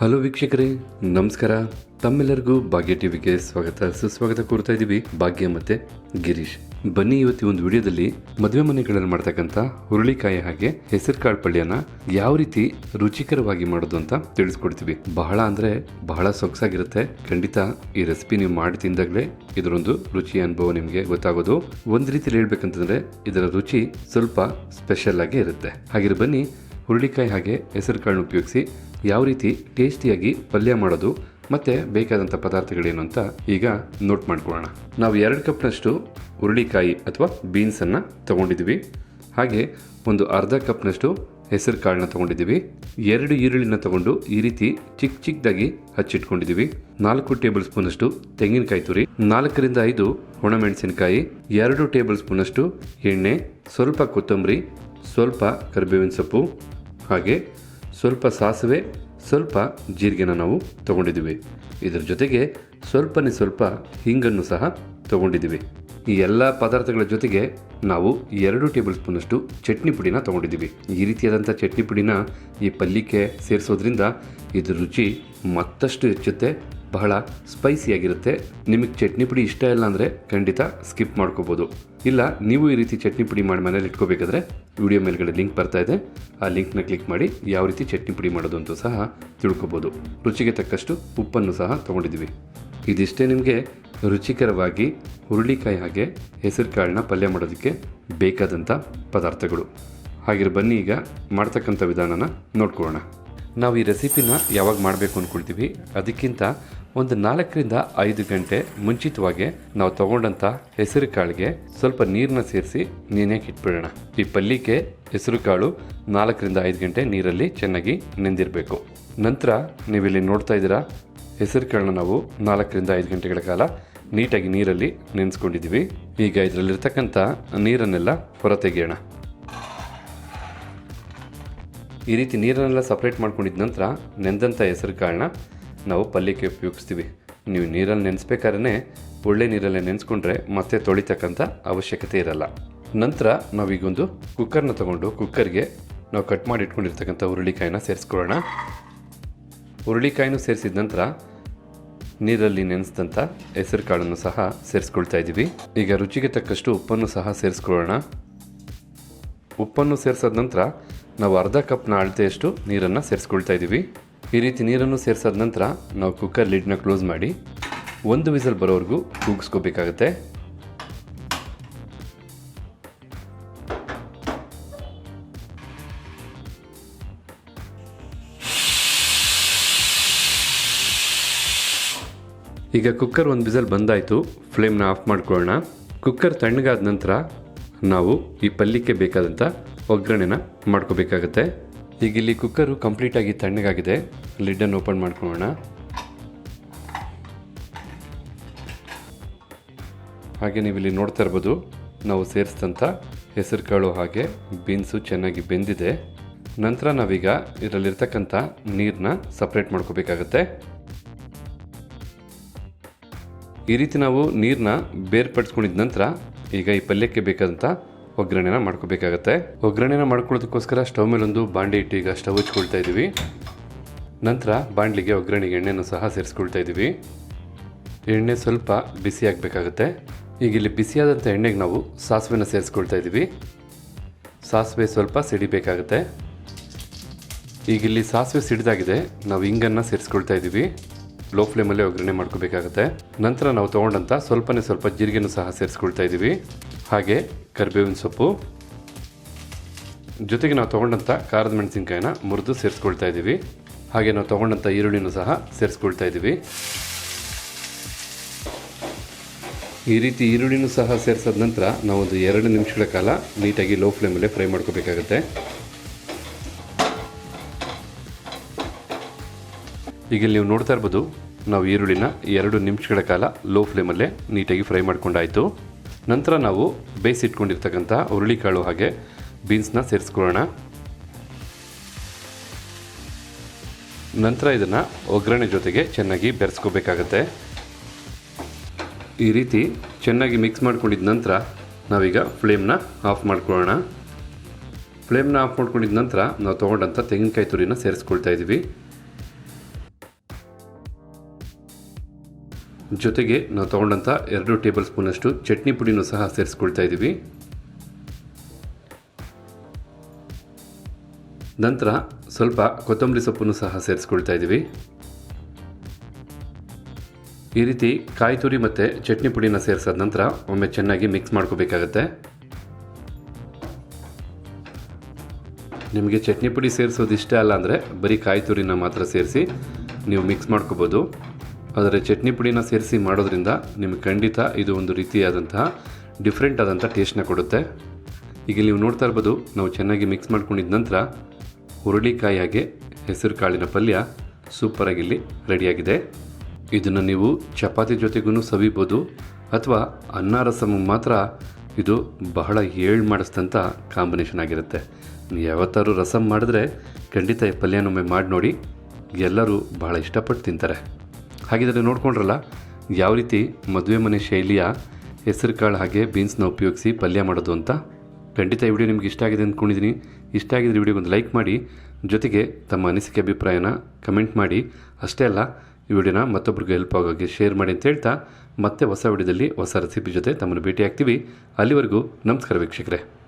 Hello ವೀಕ್ಷಕರೇ, ನಮಸ್ಕಾರ. ತಮ್ಮೆಲ್ಲರಿಗೂ ಭಾಗ್ಯ ಟಿವಿಗೆ ಸ್ವಾಗತ ಸುಸ್ವಾಗತ ಕೋರ್ತಾ ಇದ್ದೀವಿ. ಭಾಗ್ಯ ಮತ್ತೆ ಗಿರೀಶ್. ಬನ್ನಿ, ಇವತ್ತು ಒಂದು ವಿಡಿಯೋದಲ್ಲಿ ಮದುವೆ ಮನೆಗಳಲ್ಲಿ ಮಾಡ್ತಕ್ಕಂಥ ಹುರುಳಿಕಾಯಿ ಹಾಗೆ ಹೆಸರು ಕಾಳು ಪಲ್ಯನ ಯಾವ ರೀತಿ ರುಚಿಕರವಾಗಿ ಮಾಡೋದು ಅಂತ ತಿಳಿಸ್ಕೊಡ್ತೀವಿ. ಬಹಳ ಸೊಗಸಾಗಿರುತ್ತೆ. ಖಂಡಿತ ಈ ರೆಸಿಪಿ ನೀವು ಮಾಡಿ ತಿಂದಾಗಲೇ ಇದರೊಂದು ರುಚಿಯ ಅನುಭವ ನಿಮಗೆ ಗೊತ್ತಾಗೋದು. ಒಂದ್ ರೀತಿಯಲ್ಲಿ ಹೇಳ್ಬೇಕಂತಂದ್ರೆ ಇದರ ರುಚಿ ಸ್ವಲ್ಪ ಸ್ಪೆಷಲ್ ಆಗಿ ಇರುತ್ತೆ. ಹಾಗೆ ಬನ್ನಿ, ಹುರುಳಿಕಾಯಿ ಹಾಗೆ ಹೆಸರು ಕಾಳನ್ನ ಉಪಯೋಗಿಸಿ ಯಾವ ರೀತಿ ಟೇಸ್ಟಿಯಾಗಿ ಪಲ್ಯ ಮಾಡೋದು ಮತ್ತೆ ಬೇಕಾದಂಥ ಪದಾರ್ಥಗಳೇನು ಅಂತ ಈಗ ನೋಟ್ ಮಾಡ್ಕೊಳ್ಳೋಣ. ನಾವು 2 ಕಪ್ನಷ್ಟು ಹುರುಳಿಕಾಯಿ ಅಥವಾ ಬೀನ್ಸನ್ನು ತಗೊಂಡಿದ್ದೀವಿ. ಹಾಗೆ ಒಂದು ಅರ್ಧ ಕಪ್ನಷ್ಟು ಹೆಸರು ಕಾಳನ್ನ ತಗೊಂಡಿದ್ದೀವಿ. 2 ಈರುಳ್ಳಿನ ತಗೊಂಡು ಈ ರೀತಿ ಚಿಕ್ಕದಾಗಿ ಹಚ್ಚಿಟ್ಕೊಂಡಿದ್ದೀವಿ. 4 ಟೇಬಲ್ ಸ್ಪೂನಷ್ಟು ತೆಂಗಿನಕಾಯಿ ತುರಿ, 4 ರಿಂದ 5 ಒಣಮೆಣಸಿನಕಾಯಿ, 2 ಟೇಬಲ್ ಸ್ಪೂನಷ್ಟು ಎಣ್ಣೆ, ಸ್ವಲ್ಪ ಕೊತ್ತಂಬರಿ, ಸ್ವಲ್ಪ ಕರಿಬೇವಿನ ಸೊಪ್ಪು, ಹಾಗೆ ಸ್ವಲ್ಪ ಸಾಸಿವೆ, ಸ್ವಲ್ಪ ಜೀರಿಗೆನ ನಾವು ತಗೊಂಡಿದ್ದೀವಿ. ಇದರ ಜೊತೆಗೆ ಸ್ವಲ್ಪ ಹಿಂಗನ್ನು ಸಹ ತಗೊಂಡಿದ್ದೀವಿ. ಈ ಎಲ್ಲ ಪದಾರ್ಥಗಳ ಜೊತೆಗೆ ನಾವು 2 ಟೇಬಲ್ ಸ್ಪೂನಷ್ಟು ಚಟ್ನಿ ಪುಡಿನ ತಗೊಂಡಿದ್ದೀವಿ. ಈ ರೀತಿಯಾದಂಥ ಚಟ್ನಿ ಪುಡಿನ ಈ ಪಲ್ಯಕ್ಕೆ ಸೇರಿಸೋದ್ರಿಂದ ಇದ್ರ ರುಚಿ ಮತ್ತಷ್ಟು ಹೆಚ್ಚುತ್ತೆ. ಬಹಳ ಸ್ಪೈಸಿಯಾಗಿರುತ್ತೆ. ನಿಮಗೆ ಚಟ್ನಿ ಪುಡಿ ಇಷ್ಟ ಇಲ್ಲ ಅಂದರೆ ಖಂಡಿತ ಸ್ಕಿಪ್ ಮಾಡ್ಕೋಬೋದು. ಇಲ್ಲ, ನೀವು ಈ ರೀತಿ ಚಟ್ನಿ ಪುಡಿ ಮಾಡಿ ಮನೇಲಿ ಇಟ್ಕೋಬೇಕಾದ್ರೆ ವಿಡಿಯೋ ಮೇಲ್ಗಡೆ ಲಿಂಕ್ ಬರ್ತಾ ಇದೆ. ಆ ಲಿಂಕ್ನ ಕ್ಲಿಕ್ ಮಾಡಿ ಯಾವ ರೀತಿ ಚಟ್ನಿ ಪುಡಿ ಮಾಡೋದು ಅಂತೂ ಸಹ ತಿಳ್ಕೊಬೋದು. ರುಚಿಗೆ ತಕ್ಕಷ್ಟು ಉಪ್ಪನ್ನು ಸಹ ತಗೊಂಡಿದ್ದೀವಿ. ಇದಿಷ್ಟೇ ನಿಮಗೆ ರುಚಿಕರವಾಗಿ ಹುರುಳಿಕಾಯಿ ಹಾಗೆ ಹೆಸರು ಕಾಳನ್ನ ಪಲ್ಯ ಮಾಡೋದಕ್ಕೆ ಬೇಕಾದಂಥ ಪದಾರ್ಥಗಳು. ಹಾಗೆ ಬನ್ನಿ, ಈಗ ಮಾಡ್ತಕ್ಕಂಥ ವಿಧಾನನ ನೋಡ್ಕೊಳ್ಳೋಣ. ನಾವು ಈ ರೆಸಿಪಿನ ಯಾವಾಗ ಮಾಡಬೇಕು ಅಂದ್ಕೊಳ್ತೀವಿ, ಅದಕ್ಕಿಂತ ಒಂದು 4 ರಿಂದ 5 ಗಂಟೆ ಮುಂಚಿತವಾಗಿ ನಾವು ತಗೊಂಡಂಥ ಹೆಸರು ಕಾಳಿಗೆ ಸ್ವಲ್ಪ ನೀರನ್ನ ಸೇರಿಸಿ ನೆನೆಯಕ್ಕೆ ಇಟ್ಬಿಡೋಣ. ಈ ಪಲ್ಯಕ್ಕೆ ಹೆಸರು ಕಾಳು 4 ರಿಂದ 5 ಗಂಟೆ ನೀರಲ್ಲಿ ಚೆನ್ನಾಗಿ ನೆಂದಿರಬೇಕು. ನಂತರ ನೀವಿಲ್ಲಿ ನೋಡ್ತಾ ಇದ್ದೀರಾ, ಹೆಸರು ಕಾಳನ್ನ ನಾವು 4 ರಿಂದ 5 ಗಂಟೆಗಳ ಕಾಲ ನೀಟಾಗಿ ನೀರಲ್ಲಿ ನೆನೆಸ್ಕೊಂಡಿದ್ದೀವಿ. ಈಗ ಇದರಲ್ಲಿರ್ತಕ್ಕಂಥ ನೀರನ್ನೆಲ್ಲ ಹೊರತೆಗೆಯೋಣ. ಈ ರೀತಿ ನೀರನ್ನೆಲ್ಲ ಸಪ್ರೇಟ್ ಮಾಡ್ಕೊಂಡಿದ್ದ ನಂತರ ನೆಂದಂಥ ಹೆಸರು ಕಾಳನ್ನ ನಾವು ಪಲ್ಯಕ್ಕೆ ಉಪಯೋಗಿಸ್ತೀವಿ. ನೀವು ನೀರಲ್ಲಿ ನೆನೆಸ್ಬೇಕಾದ್ರೆ ಒಳ್ಳೆ ನೀರಲ್ಲೇ ನೆನೆಸ್ಕೊಂಡ್ರೆ ಮತ್ತೆ ತೊಳಿತಕ್ಕಂಥ ಅವಶ್ಯಕತೆ ಇರಲ್ಲ. ನಂತರ ನಾವೀಗೊಂದು ಕುಕ್ಕರ್ನ ತಗೊಂಡು ಕುಕ್ಕರ್ಗೆ ನಾವು ಕಟ್ ಮಾಡಿ ಇಟ್ಕೊಂಡಿರ್ತಕ್ಕಂಥ ಹುರುಳಿಕಾಯಿನ ಸೇರಿಸ್ಕೊಳ್ಳೋಣ. ಹುರುಳಿಕಾಯಿನೂ ಸೇರಿಸಿದ ನಂತರ ನೀರಲ್ಲಿ ನೆನೆಸಿದಂಥ ಹೆಸರು ಕಾಳನ್ನು ಸಹ ಸೇರಿಸ್ಕೊಳ್ತಾ ಇದ್ದೀವಿ. ಈಗ ರುಚಿಗೆ ತಕ್ಕಷ್ಟು ಉಪ್ಪನ್ನು ಸಹ ಸೇರಿಸ್ಕೊಳ್ಳೋಣ. ಉಪ್ಪನ್ನು ಸೇರಿಸಿದ ನಂತರ ನಾವು ಅರ್ಧ ಕಪ್ನ ಅಳತೆಯಷ್ಟು ನೀರನ್ನು ಸೇರಿಸ್ಕೊಳ್ತಾ ಇದ್ದೀವಿ. ಈ ರೀತಿ ನೀರನ್ನು ಸೇರಿಸಾದ ನಂತರ ನಾವು ಕುಕ್ಕರ್ ಲಿಡ್ನ ಕ್ಲೋಸ್ ಮಾಡಿ 1 ವಿಸಲ್ ಬರೋವರೆಗೂ ಕೂಗಿಸ್ಕೋಬೇಕಾಗತ್ತೆ. ಈಗ ಕುಕ್ಕರ್ 1 ವಿಸಲ್ ಬಂದಾಯಿತು. ಫ್ಲೇಮ್ನ ಆಫ್ ಮಾಡ್ಕೊಳ್ಳೋಣ. ಕುಕ್ಕರ್ ತಣ್ಣಗಾದ ನಂತರ ನಾವು ಈ ಪಲ್ಯಕ್ಕೆ ಬೇಕಾದಂಥ ಒಗ್ಗರಣೆನ ಮಾಡ್ಕೋಬೇಕಾಗತ್ತೆ. ಈಗ ಇಲ್ಲಿ ಕುಕ್ಕರು ಕಂಪ್ಲೀಟಾಗಿ ತಣ್ಣಗಾಗಿದೆ. ಲಿಡ್ಡನ್ನು ಓಪನ್ ಮಾಡ್ಕೊಳ್ಳೋಣ. ಹಾಗೆ ನೀವು ಇಲ್ಲಿ ನೋಡ್ತಾ ಇರ್ಬೋದು, ನಾವು ಸೇರಿಸಿದಂಥ ಹೆಸರು ಕಾಳು ಹಾಗೆ ಬೀನ್ಸು ಚೆನ್ನಾಗಿ ಬೆಂದಿದೆ. ನಂತರ ನಾವೀಗ ಇದರಲ್ಲಿರ್ತಕ್ಕಂಥ ನೀರನ್ನ ಸಪ್ರೇಟ್ ಮಾಡ್ಕೋಬೇಕಾಗತ್ತೆ. ಈ ರೀತಿ ನಾವು ನೀರನ್ನ ಬೇರ್ಪಡಿಸ್ಕೊಂಡಿದ ನಂತರ ಈಗ ಈ ಪಲ್ಯಕ್ಕೆ ಬೇಕಾದಂಥ ಒಗ್ಗರಣೆನ ಮಾಡ್ಕೋಬೇಕಾಗತ್ತೆ. ಒಗ್ಗರಣೆನ ಮಾಡ್ಕೊಳ್ಳೋದಕ್ಕೋಸ್ಕರ ಸ್ಟವ್ ಮೇಲೊಂದು ಬಾಂಡೆ ಇಟ್ಟು ಈಗ ಸ್ಟವ್ ಹಚ್ಕೊಳ್ತಾ ಇದ್ದೀವಿ. ನಂತರ ಬಾಂಡ್ಲಿಗೆ ಒಗ್ಗರಣೆಗೆ ಎಣ್ಣೆನೂ ಸಹ ಸೇರಿಸ್ಕೊಳ್ತಾ ಇದ್ದೀವಿ. ಎಣ್ಣೆ ಸ್ವಲ್ಪ ಬಿಸಿ ಆಗಬೇಕಾಗತ್ತೆ. ಈಗ ಇಲ್ಲಿ ಬಿಸಿಯಾದಂಥ ಎಣ್ಣೆಗೆ ನಾವು ಸಾಸಿವೆನ ಸೇರಿಸ್ಕೊಳ್ತಾ ಇದ್ದೀವಿ. ಸಾಸಿವೆ ಸ್ವಲ್ಪ ಸಿಡಿಬೇಕಾಗತ್ತೆ. ಈಗ ಇಲ್ಲಿ ಸಾಸಿವೆ ಸಿಡಿದಾಗಿದೆ. ನಾವು ಹಿಂಗನ್ನು ಸೇರಿಸ್ಕೊಳ್ತಾ ಇದ್ದೀವಿ. ಲೋ ಫ್ಲೇಮಲ್ಲೇ ಒಗ್ಗರಣೆ ಮಾಡ್ಕೋಬೇಕಾಗತ್ತೆ. ನಂತರ ನಾವು ತೊಗೊಂಡಂಥ ಸ್ವಲ್ಪ ಜೀರಿಗೆನೂ ಸಹ ಸೇರಿಸ್ಕೊಳ್ತಾ ಇದ್ದೀವಿ. ಹಾಗೆ ಕರಿಬೇವಿನ ಸೊಪ್ಪು, ಜೊತೆಗೆ ನಾವು ತೊಗೊಂಡಂಥ ಖಾರದ ಮೆಣಸಿನ್ಕಾಯಿನ ಮುರಿದು ಸೇರಿಸ್ಕೊಳ್ತಾ ಇದ್ದೀವಿ. ಹಾಗೆ ನಾವು ತೊಗೊಂಡಂಥ ಈರುಳ್ಳಿನೂ ಸಹ ಸೇರಿಸ್ಕೊಳ್ತಾ ಇದ್ದೀವಿ. ಈ ರೀತಿ ಈರುಳ್ಳಿನೂ ಸಹ ಸೇರಿಸಿದ ನಂತರ ನಾವು ಒಂದು 2 ನಿಮಿಷಗಳ ಕಾಲ ನೀಟಾಗಿ ಲೋ ಫ್ಲೇಮಲ್ಲೇ ಫ್ರೈ ಮಾಡ್ಕೋಬೇಕಾಗತ್ತೆ. ಈಗ ನೀವು ನೋಡ್ತಾ ಇರ್ಬೋದು, ನಾವು ಈರುಳ್ಳಿನ 2 ನಿಮಿಷಗಳ ಕಾಲ ಲೋ ಫ್ಲೇಮಲ್ಲೇ ನೀಟಾಗಿ ಫ್ರೈ ಮಾಡ್ಕೊಂಡಾಯಿತು. ನಂತರ ನಾವು ಬೇಯಿಸಿಟ್ಕೊಂಡಿರ್ತಕ್ಕಂಥ ಹುರುಳಿಕಾಳು ಹಾಗೆ ಬೀನ್ಸ್ನ ಸೇರಿಸ್ಕೊಳ್ಳೋಣ. ನಂತರ ಇದನ್ನು ಒಗ್ಗರಣೆ ಜೊತೆಗೆ ಚೆನ್ನಾಗಿ ಬೆರೆಸ್ಕೋಬೇಕಾಗತ್ತೆ. ಈ ರೀತಿ ಚೆನ್ನಾಗಿ ಮಿಕ್ಸ್ ಮಾಡ್ಕೊಂಡಿದ್ದ ನಂತರ ನಾವೀಗ ಫ್ಲೇಮ್ನ ಆಫ್ ಮಾಡ್ಕೊಳ್ಳೋಣ. ಫ್ಲೇಮ್ನ ಆಫ್ ಮಾಡ್ಕೊಂಡಿದ್ದ ನಂತರ ನಾವು ತೊಗೊಂಡಂಥ ತೆಂಗಿನಕಾಯಿ ತುರಿನ ಸೇರಿಸ್ಕೊಳ್ತಾ ಇದ್ದೀವಿ. ಜೊತೆಗೆ ನಾವು ತೊಗೊಂಡಂಥ 2 ಟೇಬಲ್ ಸ್ಪೂನಷ್ಟು ಚಟ್ನಿ ಪುಡಿನೂ ಸಹ ಸೇರಿಸ್ಕೊಳ್ತಾ ಇದ್ದೀವಿ. ನಂತರ ಸ್ವಲ್ಪ ಕೊತ್ತಂಬರಿ ಸೊಪ್ಪನ್ನು ಸಹ ಸೇರಿಸ್ಕೊಳ್ತಾ ಇದ್ದೀವಿ. ಈ ರೀತಿ ಕಾಯಿ ತುರಿ ಮತ್ತು ಚಟ್ನಿ ಪುಡಿನ ಸೇರಿಸಾದ ನಂತರ ಒಮ್ಮೆ ಚೆನ್ನಾಗಿ ಮಿಕ್ಸ್ ಮಾಡ್ಕೋಬೇಕಾಗತ್ತೆ. ನಿಮಗೆ ಚಟ್ನಿ ಪುಡಿ ಸೇರಿಸೋದು ಇಷ್ಟ ಅಲ್ಲ ಅಂದರೆ ಬರೀ ಕಾಯಿ ತುರಿನ ಮಾತ್ರ ಸೇರಿಸಿ ನೀವು ಮಿಕ್ಸ್ ಮಾಡ್ಕೋಬೋದು. ಆದರೆ ಚಟ್ನಿ ಪುಡಿನ ಸೇರಿಸಿ ಮಾಡೋದ್ರಿಂದ ನಿಮಗೆ ಖಂಡಿತ ಇದು ಒಂದು ರೀತಿಯಾದಂತಹ ಡಿಫ್ರೆಂಟ್ ಆದಂಥ ಟೇಸ್ಟ್ನ ಕೊಡುತ್ತೆ. ಈಗ ನೀವು ನೋಡ್ತಾ ಇರ್ಬೋದು, ನಾವು ಚೆನ್ನಾಗಿ ಮಿಕ್ಸ್ ಮಾಡ್ಕೊಂಡಿದ್ದ ನಂತರ ಹುರುಳಿಕಾಯಿ ಹಾಗೆ ಹೆಸರು ಕಾಳಿನ ಪಲ್ಯ ಸೂಪರಾಗಿ ಇಲ್ಲಿ ರೆಡಿಯಾಗಿದೆ. ಇದನ್ನು ನೀವು ಚಪಾತಿ ಜೊತೆಗೂ ಸವಿಬೋದು ಅಥವಾ ಅನ್ನ ರಸಮ್ ಮಾತ್ರ ಇದು ಬಹಳ ಏಳು ಮಾಡಿಸಿದಂಥ ಕಾಂಬಿನೇಷನ್ ಆಗಿರುತ್ತೆ. ನೀವು ಯಾವತ್ತಾರು ರಸಮ್ ಮಾಡಿದ್ರೆ ಖಂಡಿತ ಈ ಪಲ್ಯನೊಮ್ಮೆ ಮಾಡಿ ನೋಡಿ, ಎಲ್ಲರೂ ಬಹಳ ಇಷ್ಟಪಟ್ಟು ತಿಂತಾರೆ. ಹಾಗಿದ್ರೆ ನೋಡ್ಕೊಂಡ್ರಲ್ಲ ಯಾವ ರೀತಿ ಮದುವೆ ಮನೆ ಶೈಲಿಯ ಹೆಸರು ಕಾಳು ಹಾಗೆ ಬೀನ್ಸ್ನ ಉಪಯೋಗಿಸಿ ಪಲ್ಯ ಮಾಡೋದು ಅಂತ. ಖಂಡಿತ ಈ ವಿಡಿಯೋ ನಿಮ್ಗೆ ಇಷ್ಟ ಆಗಿದೆ ಅಂದ್ಕೊಂಡಿದ್ದೀನಿ. ಇಷ್ಟ ಆಗಿದ್ರೆ ವಿಡಿಯೋಗೊಂದು ಲೈಕ್ ಮಾಡಿ, ಜೊತೆಗೆ ತಮ್ಮ ಅನಿಸಿಕೆ ಅಭಿಪ್ರಾಯನ ಕಮೆಂಟ್ ಮಾಡಿ. ಅಷ್ಟೇ ಅಲ್ಲ, ಈ ವಿಡಿಯೋನ ಮತ್ತೊಬ್ಬರಿಗೆ ಹೆಲ್ಪ್ ಆಗೋಕ್ಕೆ ಶೇರ್ ಮಾಡಿ ಅಂತ ಹೇಳ್ತಾ ಮತ್ತೆ ಹೊಸ ವಿಡಿಯೋದಲ್ಲಿ ಹೊಸ ರೆಸಿಪಿ ಜೊತೆ ತಮ್ಮನ್ನು ಭೇಟಿ ಆಗ್ತೀವಿ. ಅಲ್ಲಿವರೆಗೂ ನಮಸ್ಕಾರ ವೀಕ್ಷಕರೇ.